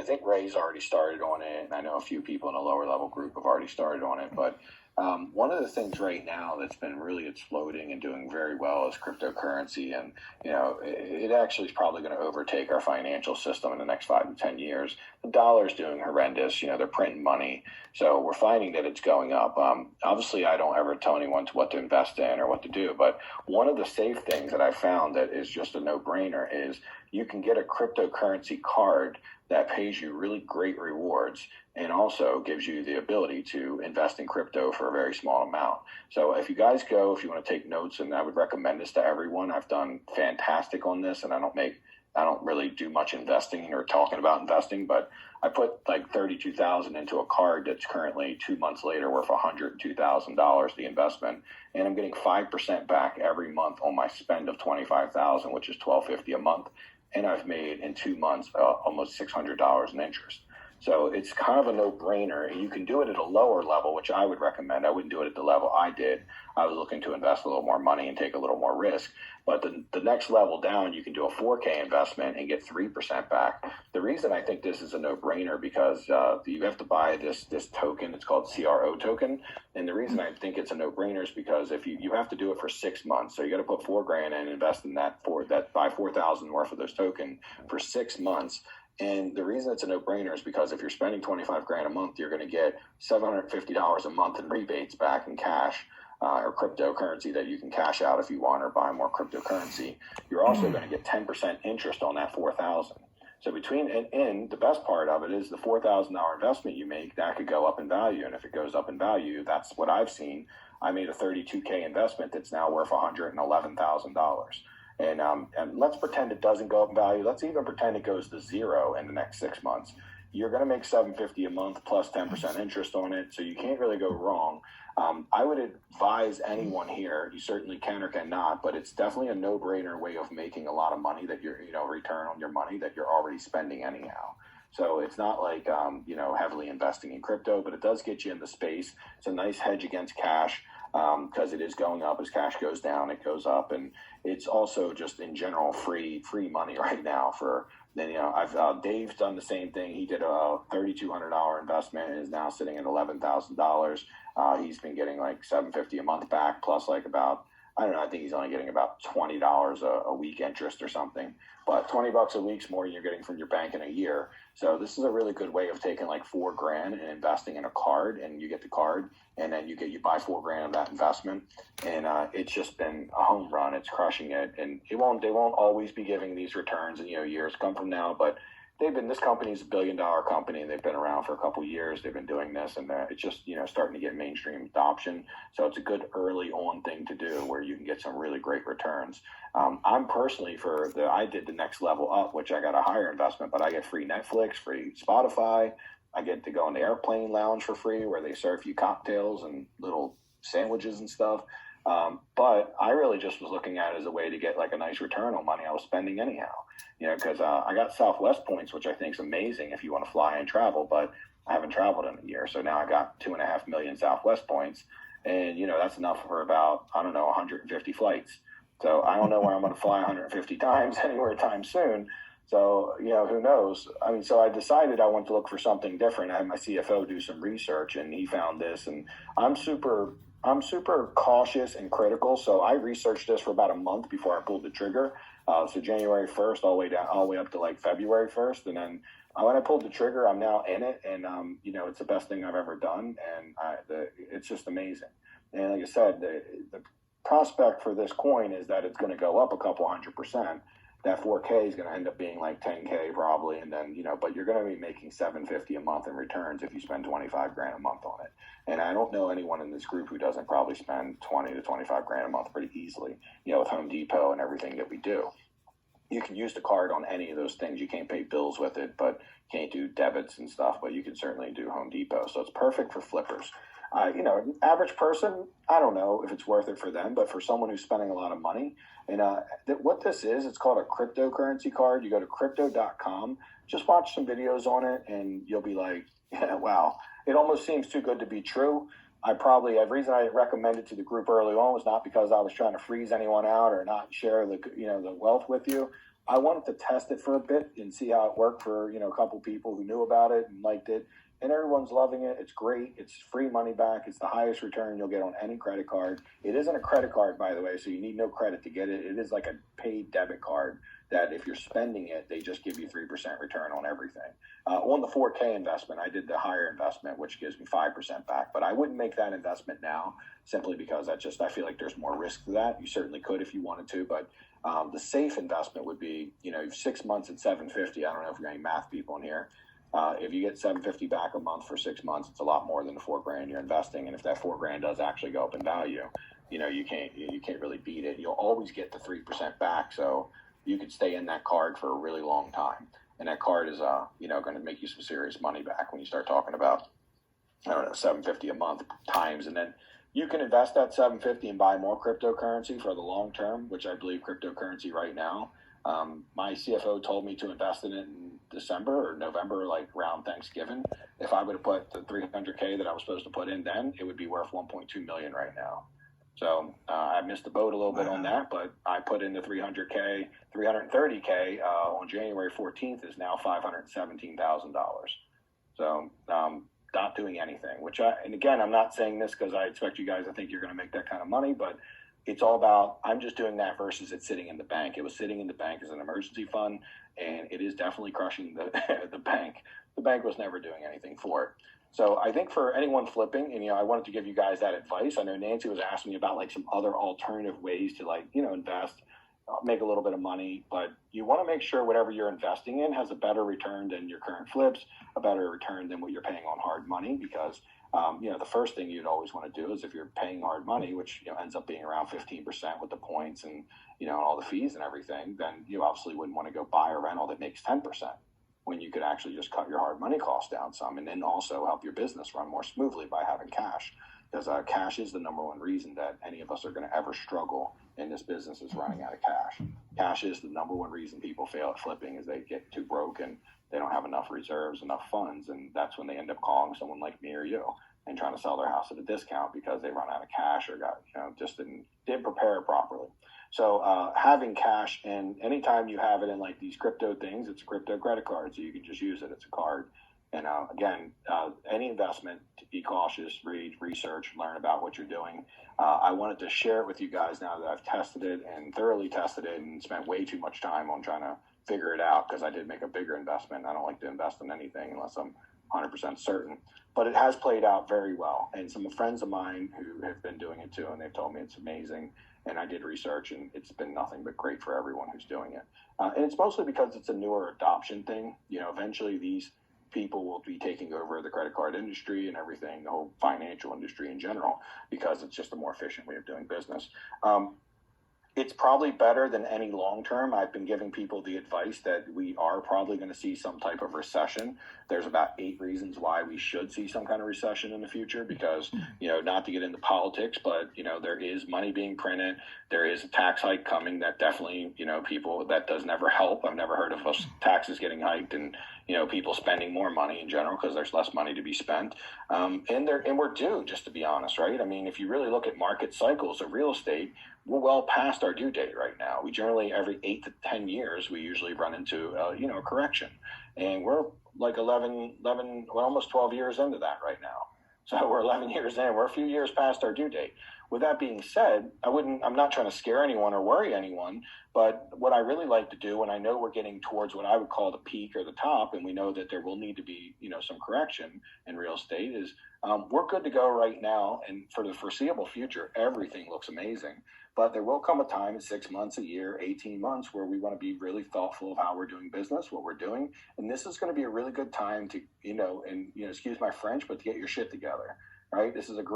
I think Ray's already started on it, and I know a few people in a lower level group have already started on it. But one of the things right now that's been really exploding and doing very well is cryptocurrency, and it actually is probably going to overtake our financial system in the next 5 to 10 years. The dollar's doing horrendous. They're printing money, so we're finding that it's going up. Obviously, I don't ever tell anyone what to invest in or what to do, but one of the safe things that I found that is just a no-brainer is you can get a cryptocurrency card that pays you really great rewards and also gives you the ability to invest in crypto for a very small amount. So if you guys go, if you want to take notes, and I would recommend this to everyone, I've done fantastic on this, and I don't really do much investing or talking about investing, but I put like $32,000 into a card that's currently 2 months later worth $102,000, the investment, and I'm getting 5% back every month on my spend of $25,000, which is $1,250 a month, and I've made in 2 months almost $600 in interest. So it's kind of a no-brainer. You can do it at a lower level, which I would recommend. I wouldn't do it at the level I did. I was looking to invest a little more money and take a little more risk. But the next level down, you can do a 4K investment and get 3% back. The reason I think this is a no-brainer because you have to buy this token. It's called CRO token. And the reason I think it's a no-brainer is because if you have to do it for 6 months. So you got to put $4,000 in and invest in that buy 4,000 worth of those token for 6 months. And the reason it's a no-brainer is because if you're spending $25,000 a month, you're going to get $750 a month in rebates back in cash or cryptocurrency that you can cash out if you want or buy more cryptocurrency. You're also going to get 10% interest on that $4,000. So and the best part of it is the $4,000 investment you make, that could go up in value. And if it goes up in value, that's what I've seen. I made a $32,000 investment that's now worth $111,000. And let's pretend it doesn't go up in value. Let's even pretend it goes to zero in the next 6 months. You're going to make $750 a month plus 10% interest on it, so you can't really go wrong. I would advise anyone here, you certainly can or cannot, but it's definitely a no-brainer way of making a lot of money that you're, return on your money that you're already spending anyhow. So it's not like, heavily investing in crypto, but it does get you in the space. It's a nice hedge against cash because it is going up. As cash goes down, it goes up. And it's also just in general free money right now for, Dave's done the same thing. He did a $3,200 investment and is now sitting at $11,000. He's been getting like $750 a month back plus like about, I don't know, I think he's only getting about $20 a week interest or something. But $20 a week's more than you're getting from your bank in a year. So this is a really good way of taking like $4,000 and investing in a card, and you get the card, and then you buy $4,000 of that investment, and it's just been a home run. It's crushing it, and they won't always be giving these returns, and years come from now, but this company's a $1 billion company, and they've been around for a couple of years. They've been doing this, and it's just, starting to get mainstream adoption. So it's a good early on thing to do where you can get some really great returns. I'm personally I did the next level up, which I got a higher investment, but I get free Netflix, free Spotify. I get to go in the airplane lounge for free where they serve you cocktails and little sandwiches and stuff. But I really just was looking at it as a way to get like a nice return on money I was spending anyhow, because I got Southwest points, which I think is amazing if you want to fly and travel, but I haven't traveled in a year. So now I got 2.5 million Southwest points, and that's enough for about, 150 flights. So I don't know where I'm going to fly 150 times anywhere time soon. So, who knows? So I decided I wanted to look for something different. I had my CFO do some research, and he found this, and I'm super cautious and critical. So I researched this for about a month before I pulled the trigger. So January 1st, all the way up to like February 1st. And then when I pulled the trigger, I'm now in it. And, it's the best thing I've ever done. And it's just amazing. And like I said, the prospect for this coin is that it's going to go up a couple 100%. That 4K is going to end up being like 10K probably. And then, but you're going to be making $750 a month in returns if you spend $25,000 a month on it. And I don't know anyone in this group who doesn't probably spend $20 to $25,000 a month pretty easily, with Home Depot and everything that we do. You can use the card on any of those things. You can't pay bills with it, but you can't do debits and stuff, but you can certainly do Home Depot. So it's perfect for flippers. Average person, I don't know if it's worth it for them, but for someone who's spending a lot of money, and what this is, it's called a cryptocurrency card. You go to crypto.com, just watch some videos on it, and you'll be like, yeah, wow, it almost seems too good to be true. The reason I recommended to the group early on was not because I was trying to freeze anyone out or not share the wealth with you. I wanted to test it for a bit and see how it worked for, a couple people who knew about it and liked it. And everyone's loving it. It's great. It's free money back. It's the highest return you'll get on any credit card. It isn't a credit card, by the way, so you need no credit to get it. It is like a paid debit card that if you're spending it, they just give you 3% return on everything. On the 4K investment, I did the higher investment, which gives me 5% back. But I wouldn't make that investment now simply because I feel like there's more risk to that. You certainly could if you wanted to, but the safe investment would be, 6 months at 750. I don't know if you're any math people in here. If you get 750 back a month for 6 months, it's a lot more than the $4,000 you're investing. And if that $4,000 does actually go up in value, you can't really beat it. You'll always get the 3% back. So you could stay in that card for a really long time. And that card is, going to make you some serious money back when you start talking about, I don't know, 750 a month times. And then you can invest that 750 and buy more cryptocurrency for the long term, which I believe cryptocurrency right now. My CFO told me to invest in it in December or November, like around Thanksgiving. If I would have put the 300K that I was supposed to put in then, it would be worth 1.2 million right now. So I missed the boat a little bit on that, but I put in the 300K, 330K on January 14th is now $517,000. So not doing anything, and again, I'm not saying this because I expect you guys to think you're going to make that kind of money, but it's all about, I'm just doing that versus it sitting in the bank. It was sitting in the bank as an emergency fund, and it is definitely crushing the bank. The bank was never doing anything for it. So I think for anyone flipping, and I wanted to give you guys that advice. I know Nancy was asking me about like some other alternative ways to invest, make a little bit of money, but you want to make sure whatever you're investing in has a better return than your current flips, a better return than what you're paying on hard money, because the first thing you'd always want to do is if you're paying hard money, which ends up being around 15% with the points and all the fees and everything, then you obviously wouldn't want to go buy a rental that makes 10% when you could actually just cut your hard money costs down some, and then also help your business run more smoothly by having cash. Because cash is the number one reason that any of us are going to ever struggle in this business is running out of cash. Cash is the number one reason people fail at flipping is they get too broke and they don't have enough reserves, enough funds, and that's when they end up calling someone like me or you and trying to sell their house at a discount because they run out of cash or got just didn't prepare properly. So having cash, and anytime you have it in like these crypto things, it's a crypto credit card, so you can just use it. It's a card. And again, any investment, be cautious, read, research, learn about what you're doing. I wanted to share it with you guys now that I've tested it and thoroughly tested it and spent way too much time on trying to figure it out because I did make a bigger investment. I don't like to invest in anything unless I'm 100% certain. But it has played out very well. And some friends of mine who have been doing it too, and they've told me it's amazing. And I did research, and it's been nothing but great for everyone who's doing it. And it's mostly because it's a newer adoption thing. Eventually these people will be taking over the credit card industry and everything, the whole financial industry in general, because it's just a more efficient way of doing business. It's probably better than any long term. I've been giving people the advice that we are probably going to see some type of recession. There's about 8 reasons why we should see some kind of recession in the future because, not to get into politics, but, there is money being printed. There is a tax hike coming that definitely, people, that does never help. I've never heard of taxes getting hiked and, people spending more money in general because there's less money to be spent. And we're due, just to be honest, right? I mean, if you really look at market cycles of real estate, we're well past our due date right now. We generally, every 8 to 10 years, we usually run into, a correction. And we're like 11, well, almost 12 years into that right now. So we're 11 years in. We're a few years past our due date. With that being said, I'm not trying to scare anyone or worry anyone, but what I really like to do when I know we're getting towards what I would call the peak or the top, and we know that there will need to be, some correction in real estate is we're good to go right now. And for the foreseeable future, everything looks amazing. But there will come a time in 6 months, a year, 18 months where we want to be really thoughtful of how we're doing business, what we're doing. And this is going to be a really good time to, excuse my French, but to get your shit together, right? This is a great